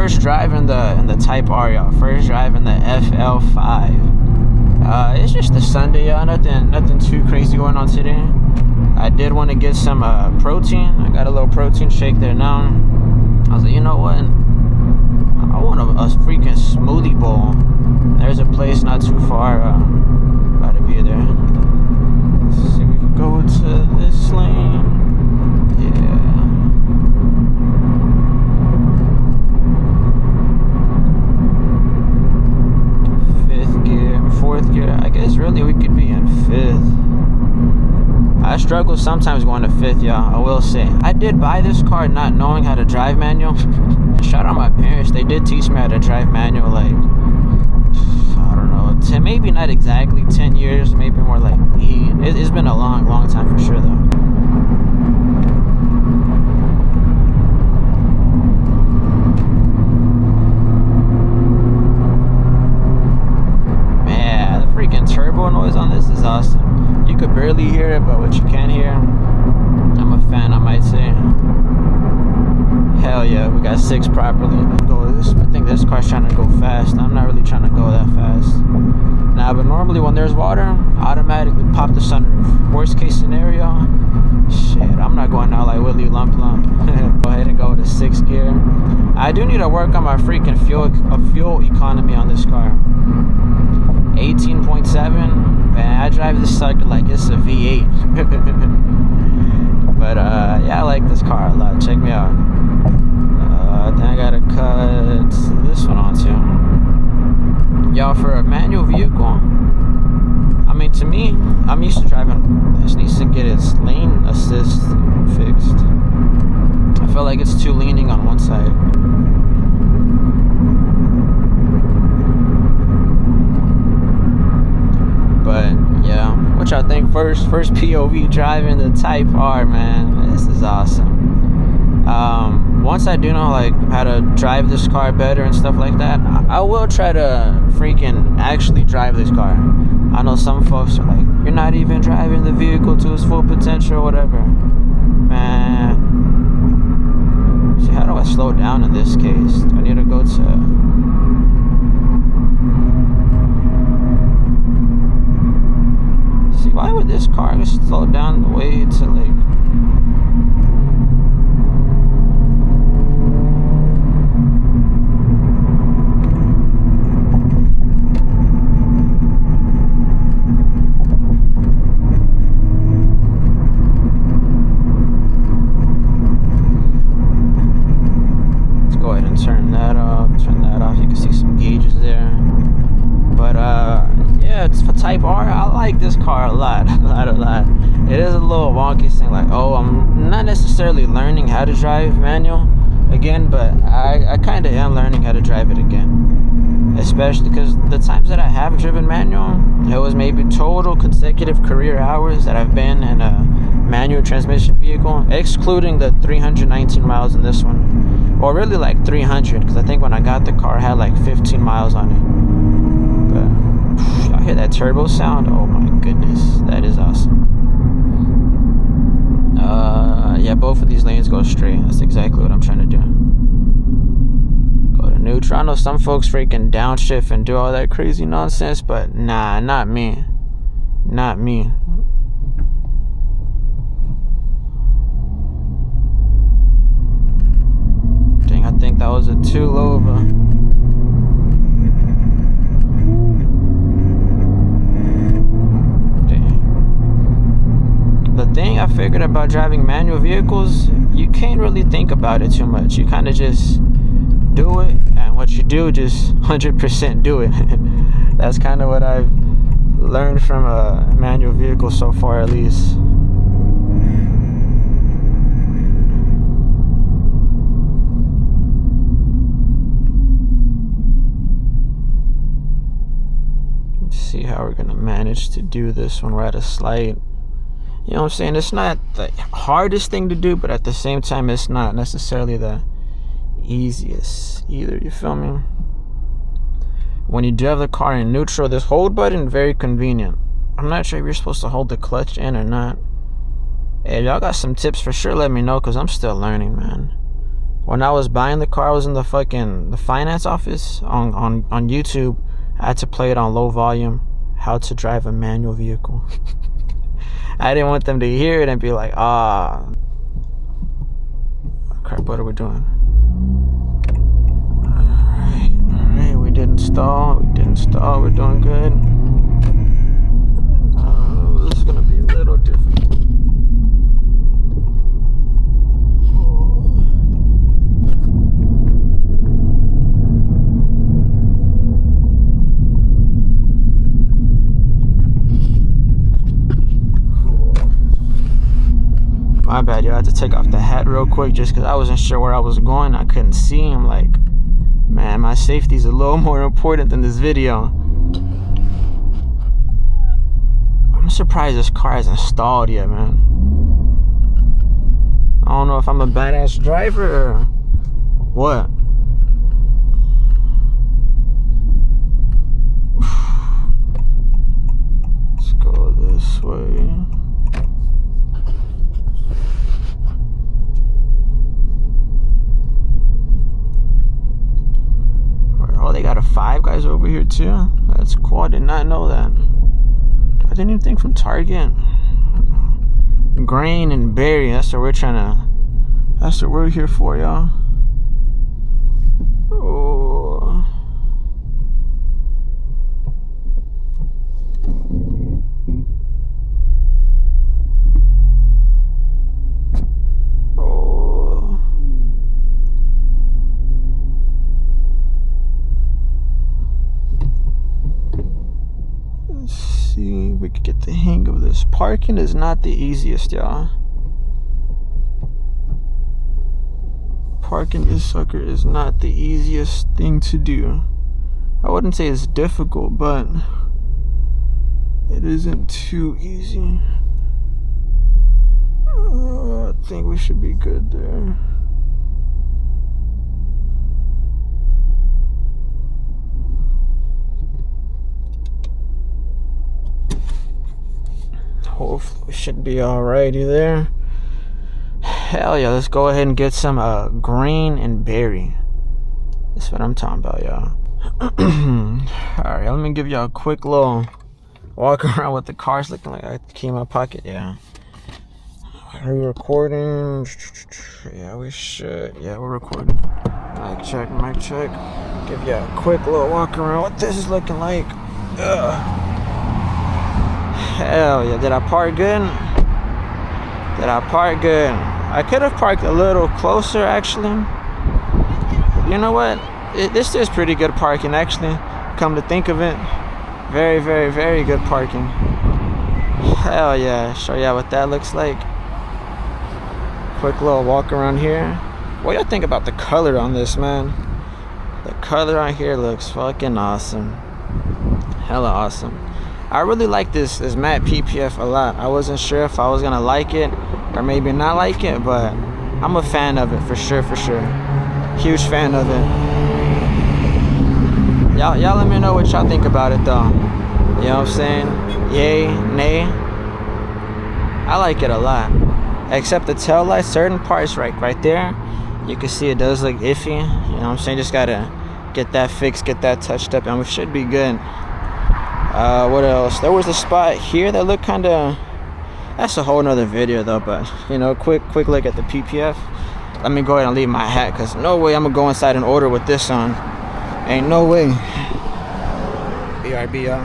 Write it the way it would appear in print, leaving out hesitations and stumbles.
First drive in the Type R, y'all. First drive in the fl5. It's just a Sunday, y'all. Nothing too crazy going on today. I did want to get some protein. I got a little protein shake there now. I was like, you know what? I want a freaking smoothie bowl. There's a place not too far. About to be there. Let's see, we can go to this lane. Yeah. Fourth gear. I guess really we could be in fifth. I struggle sometimes going to fifth, y'all. I will say. I did buy this car not knowing how to drive manual. Shout out my parents. They did teach me how to drive manual, like, I don't know, 10, maybe not exactly 10 years, maybe more like 8. It's been a long time for sure, though. Turbo noise on this is awesome. You could barely hear it, but what you can hear, I'm a fan, I might say. Hell yeah, we got 6 properly. I think this car's trying to go fast. I'm not really trying to go that fast. Nah, but normally when there's water, automatically pop the sunroof. Worst case scenario, shit, I'm not going out like Willy Lump. Go ahead and go to 6th gear. I do need to work on my freaking fuel economy on this car. 18.7. Man, I drive this sucker like it's a V8. But yeah, I like this car a lot. Check me out. Then I gotta cut this one on too. Y'all, for a manual vehicle, I mean, to me, I'm used to driving. This needs to get its lane assist fixed. I feel like it's too leaning on one side. But yeah, what y'all think? First POV driving the Type R, man. This is awesome. Once I do know like how to drive this car better and stuff like that, I will try to freaking actually drive this car. I know some folks are like, you're not even driving the vehicle to its full potential or whatever. Man, see, how do I slow down in this case? Do I need to go to... See, why would this car slow down the way to like... Let's go ahead and turn that off. You can see some gauges there. But yeah, it's for Type R. I like this car a lot. It is a little wonky thing, like, oh, I'm not necessarily learning how to drive manual again, but I kind of am learning how to drive it again. Especially because the times that I have driven manual, it was maybe total consecutive career hours that I've been in a manual transmission vehicle, excluding the 319 miles in this one, or really like 300, because I think when I got the car, I had like 15 miles on it. Y'all hear that turbo sound? Oh my goodness, that is awesome. Yeah, both of these lanes go straight. That's exactly what I'm trying to do. Go to neutral. I know some folks freaking downshift and do all that crazy nonsense, but nah, not me. Not me. Dang, I think that was a too low of a... The thing I figured about driving manual vehicles, you can't really think about it too much. You kind of just do it, and what you do, just 100% do it. That's kind of what I've learned from a manual vehicle so far, at least. Let's see how we're gonna manage to do this when we're at a slight. You know what I'm saying? It's not the hardest thing to do, but at the same time, it's not necessarily the easiest either. You feel me? When you drive the car in neutral, this hold button, very convenient. I'm not sure if you're supposed to hold the clutch in or not. Hey, y'all got some tips for sure, let me know, because I'm still learning, man. when I was buying the car, I was in the finance office on YouTube. I had to play it on low volume, how to drive a manual vehicle. I didn't want them to hear it and be like, crap, what are we doing? Alright, we didn't stall, we're doing good. This is gonna be a little difficult. My bad, yo. I had to take off the hat real quick just because I wasn't sure where I was going. I couldn't see. I'm like, man, my safety's a little more important than this video. I'm surprised this car hasn't stalled yet, man. I don't know if I'm a badass driver or what. Let's go this way. Oh, they got a Five Guys over here too. That's cool. I did not know that. I didn't even think from Target. Grain and berry. That's what we're here for, y'all. Oh. See, we could get the hang of this. Parking is not the easiest, y'all. Parking this sucker is not the easiest thing to do. I wouldn't say it's difficult, but it isn't too easy. I think we should be good there. Hopefully we should be alrighty there. Hell yeah, let's go ahead and get some green and berry. That's what I'm talking about, y'all. Alright, let me give y'all a quick little walk around what the car's looking like. I key in my pocket, yeah. Are we recording? Yeah, we should. Yeah, we're recording. Mic check, mic check. Give y'all a quick little walk around what this is looking like. Hell yeah, did I park good? I could have parked a little closer, actually. You know what? This is pretty good parking, actually. Come to think of it. Very, very, very good parking. Hell yeah. Show y'all what that looks like. Quick little walk around here. What y'all think about the color on this, man? The color on here looks fucking awesome. Hella awesome. I really like this matte PPF a lot. I wasn't sure if I was gonna like it or maybe not like it, but I'm a fan of it for sure. Huge fan of it. Y'all let me know what y'all think about it though. You know what I'm saying? Yay, nay. I like it a lot. Except the tail light, certain parts right there, you can see it does look iffy. You know what I'm saying? Just gotta get that fixed, get that touched up, and we should be good. What else? There was a spot here that looked kind of, that's a whole nother video though, but you know, quick look at the PPF. Let me go ahead and leave my hat, because no way I'm gonna go inside and order with this on. Ain't no way. BRB, y'all.